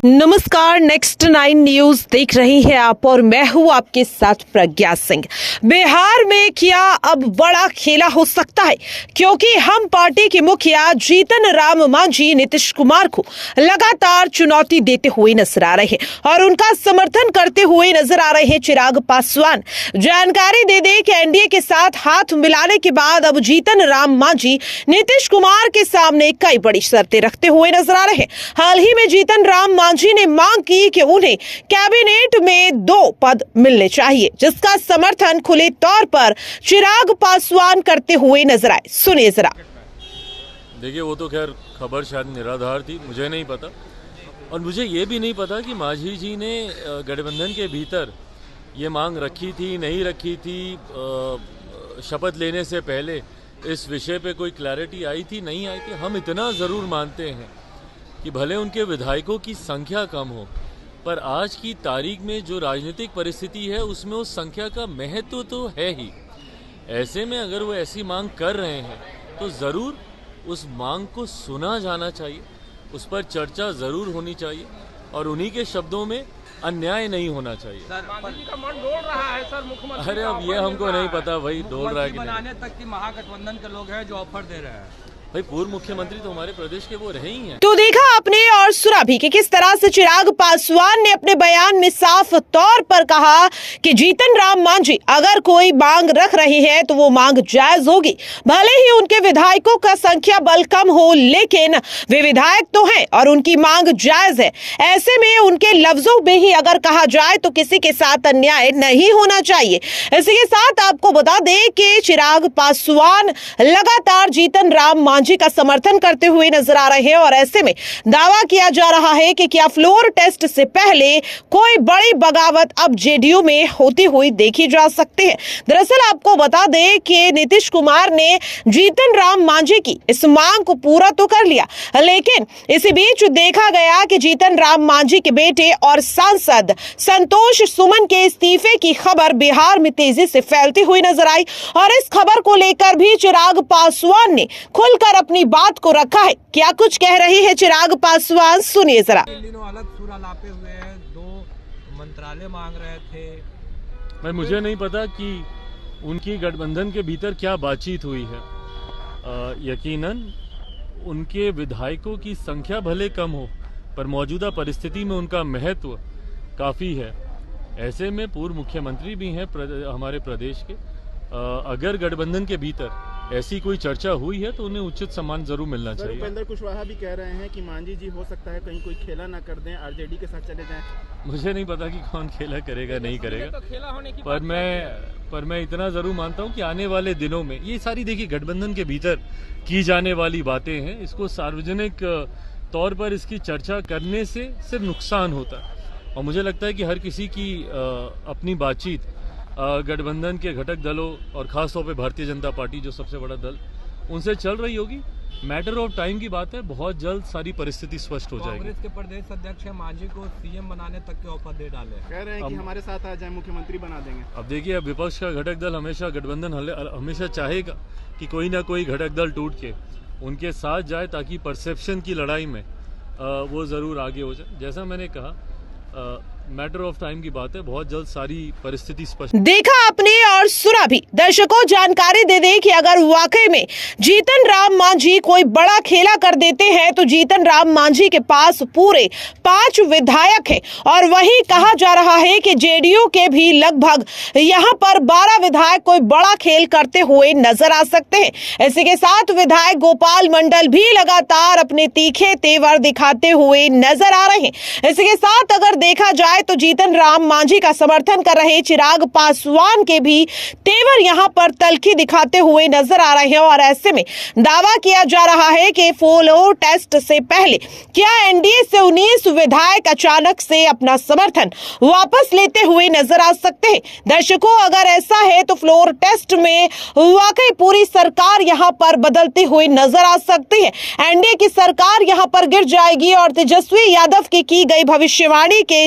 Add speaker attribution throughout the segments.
Speaker 1: नमस्कार, next 9 news देख रही हैं आप और मैं हूं आपके साथ प्रज्ञा सिंह। बिहार में क्या अब बड़ा खेला हो सकता है, क्योंकि हम पार्टी के मुखिया जीतन राम मांझी नीतीश कुमार को लगातार चुनौती देते हुए नजर आ रहे हैं और उनका समर्थन करते हुए नजर आ रहे हैं चिराग पासवान। जानकारी दे दे कि एनडीए के साथ हाथ मिलाने के बाद अब जीतन राम मांझी नीतीश कुमार के सामने कई बड़ी शर्तें रखते हुए नजर आ रहे हैं। हाल ही में जीतन राम मांझी ने मांग की कि उन्हें कैबिनेट में 2 पद मिलने चाहिए, जिसका समर्थन खुले तौर पर चिराग पासवान करते हुए नजर आए। सुनिए जरा।
Speaker 2: देखिए, वो तो खैर खबर शायद निराधार थी, मुझे नहीं पता। और मुझे ये भी नहीं पता कि मांझी जी ने गठबंधन के भीतर ये मांग रखी थी नहीं रखी थी। शपथ लेने से पहले इस विषय पे कोई क्लैरिटी आई थी नहीं आई थी। हम इतना ज़रूर मानते हैं कि भले उनके विधायकों की संख्या कम हो, पर आज की तारीख में जो राजनीतिक परिस्थिति है उसमें उस संख्या का महत्व तो है ही। ऐसे में अगर वो ऐसी मांग कर रहे हैं तो ज़रूर उस मांग को सुना जाना चाहिए, उस पर चर्चा ज़रूर होनी चाहिए और उन्हीं के शब्दों में अन्याय नहीं होना चाहिए।
Speaker 3: मांझी का मन डोल रहा है सर, मुख्यमंत्री।
Speaker 2: अरे अब ये हमको नहीं पता भाई डोल रहा है कि
Speaker 3: बनाने तक की महागठबंधन के लोग हैं जो ऑफर दे रहे हैं।
Speaker 2: भाई पूर्व मुख्यमंत्री तो हमारे प्रदेश के वो रहे ही हैं।
Speaker 1: तो देखा आपने और सुना भी कि किस तरह से चिराग पासवान ने अपने बयान में साफ तौर पर कहा कि जीतन राम मांझी अगर कोई मांग रख रही है तो वो मांग जायज होगी, भले ही उनके विधायकों का संख्या बल कम हो, लेकिन वे विधायक तो हैं और उनकी मांग जायज है। ऐसे में उनके लफ्जों में ही अगर कहा जाए तो किसी के साथ अन्याय नहीं होना चाहिए। इसी के साथ आपको बता दें कि चिराग पासवान लगातार जीतन राम मांझी का समर्थन करते हुए नजर आ रहे हैं और ऐसे में दावा किया जा रहा है कि क्या फ्लोर टेस्ट से पहले कोई बड़ी बगावत अब जेडीयू में होती हुई देखी जा सकती है। दरअसल आपको बता दें कि नीतीश कुमार ने जीतन राम मांझी की इस मांग को पूरा तो कर लिया, लेकिन इसी बीच देखा गया कि जीतन राम मांझी के बेटे और सांसद संतोष सुमन के इस्तीफे की खबर बिहार में तेजी से फैलती हुई नजर आई और इस खबर को लेकर भी चिराग पासवान ने खुलकर अपनी बात को रखा है। क्या कुछ कह रही है चिराग पासवान, सुनिए जरा।
Speaker 3: इन दिनों अलग सूरा लापे हुए हैं, 2 मंत्रालय मांग रहे थे।
Speaker 2: भाई मुझे नहीं पता कि उनकी गठबंधन के भीतर क्या बातचीत हुई है। यकीनन उनके विधायकों की संख्या भले कम हो, पर मौजूदा परिस्थिति में उनका महत्व काफ़ी है। ऐसे में पूर्व मुख्यमंत्री भी हैं हमारे प्रदेश के। अगर गठबंधन के भीतर ऐसी कोई चर्चा हुई है तो उन्हें उचित सम्मान जरूर मिलना चाहिए।
Speaker 4: उपेंद्र कुशवाहा भी कह रहे हैं कि मांझी जी हो सकता है कहीं कोई खेला ना कर दें, आरजेडी के साथ चले जाएं।
Speaker 2: मुझे नहीं पता कि कौन खेला करेगा नहीं करेगा,
Speaker 3: तो खेला होने की
Speaker 2: पर मैं इतना जरूर मानता हूं कि आने वाले दिनों में ये सारी देखिए गठबंधन के भीतर की जाने वाली बातें हैं, इसको सार्वजनिक तौर पर इसकी चर्चा करने से सिर्फ नुकसान होता है। और मुझे लगता है कि हर किसी की अपनी बातचीत गठबंधन के घटक दलों और खासतौर पे भारतीय जनता पार्टी जो सबसे बड़ा दल, उनसे चल रही होगी। मैटर ऑफ टाइम की बात है, बहुत जल्द सारी परिस्थिति स्पष्ट हो जाएगी।
Speaker 3: कांग्रेस के प्रदेश अध्यक्ष मांझी को सीएम बनाने तक के ऑफर दे डाले,
Speaker 4: कह रहे हैं कि हमारे साथ आ जाए, मुख्यमंत्री बना देंगे।
Speaker 2: अब देखिए, अब विपक्ष का घटक दल हमेशा गठबंधन हमेशा चाहेगा कि कोई ना कोई घटक दल टूट के उनके साथ जाए ताकि परसेप्शन की लड़ाई में वो जरूर आगे हो जाए। जैसा मैंने कहा, मैटर ऑफ टाइम की बात है, बहुत जल्द सारी परिस्थिति स्पष्ट।
Speaker 1: देखा आपने और सुना भी। दर्शकों, जानकारी दे दें कि अगर वाकई में जीतन राम मांझी कोई बड़ा खेला कर देते हैं तो जीतन राम मांझी के पास पूरे 5 विधायक हैं और वहीं कहा जा रहा है कि जेडीयू के भी लगभग यहां पर 12 विधायक कोई बड़ा खेल करते हुए नजर आ सकते हैं। इसी के साथ विधायक गोपाल मंडल भी लगातार अपने तीखे तेवर दिखाते हुए नजर आ रहे हैं। इसी के साथ अगर देखा जाए तो जीतन राम मांझी का समर्थन कर रहे चिराग पासवान के भी तेवर यहां पर तल्खी दिखाते हुए नजर आ रहे हैं और ऐसे में दावा किया जा रहा है कि फ्लोर टेस्ट से पहले क्या एनडीए से 19 विधायक अचानक से अपना समर्थन वापस लेते हुए नजर आ सकते हैं। दर्शकों, अगर ऐसा है तो फ्लोर टेस्ट में वाकई पूरी सरकार यहां पर बदलते हुए नजर आ सकती है। एनडीए की सरकार यहां पर गिर जाएगी और तेजस्वी यादव की गई भविष्यवाणी के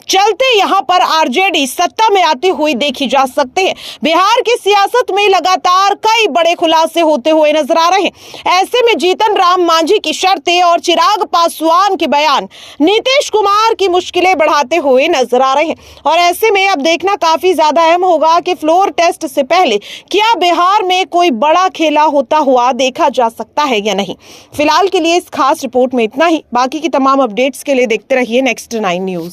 Speaker 1: चलते यहाँ पर आरजेडी सत्ता में आती हुई देखी जा सकती है। बिहार की सियासत में लगातार कई बड़े खुलासे होते हुए नजर आ रहे हैं। ऐसे में जीतन राम मांझी की शर्तें और चिराग पासवान के बयान नीतीश कुमार की मुश्किलें बढ़ाते हुए नजर आ रहे हैं। और ऐसे में अब देखना काफी ज्यादा अहम होगा कि फ्लोर टेस्ट से पहले क्या बिहार में कोई बड़ा खेला होता हुआ देखा जा सकता है या नहीं। फिलहाल के लिए इस खास रिपोर्ट में इतना ही। बाकी की तमाम अपडेट्स के लिए देखते रहिए नेक्स्ट 9 न्यूज।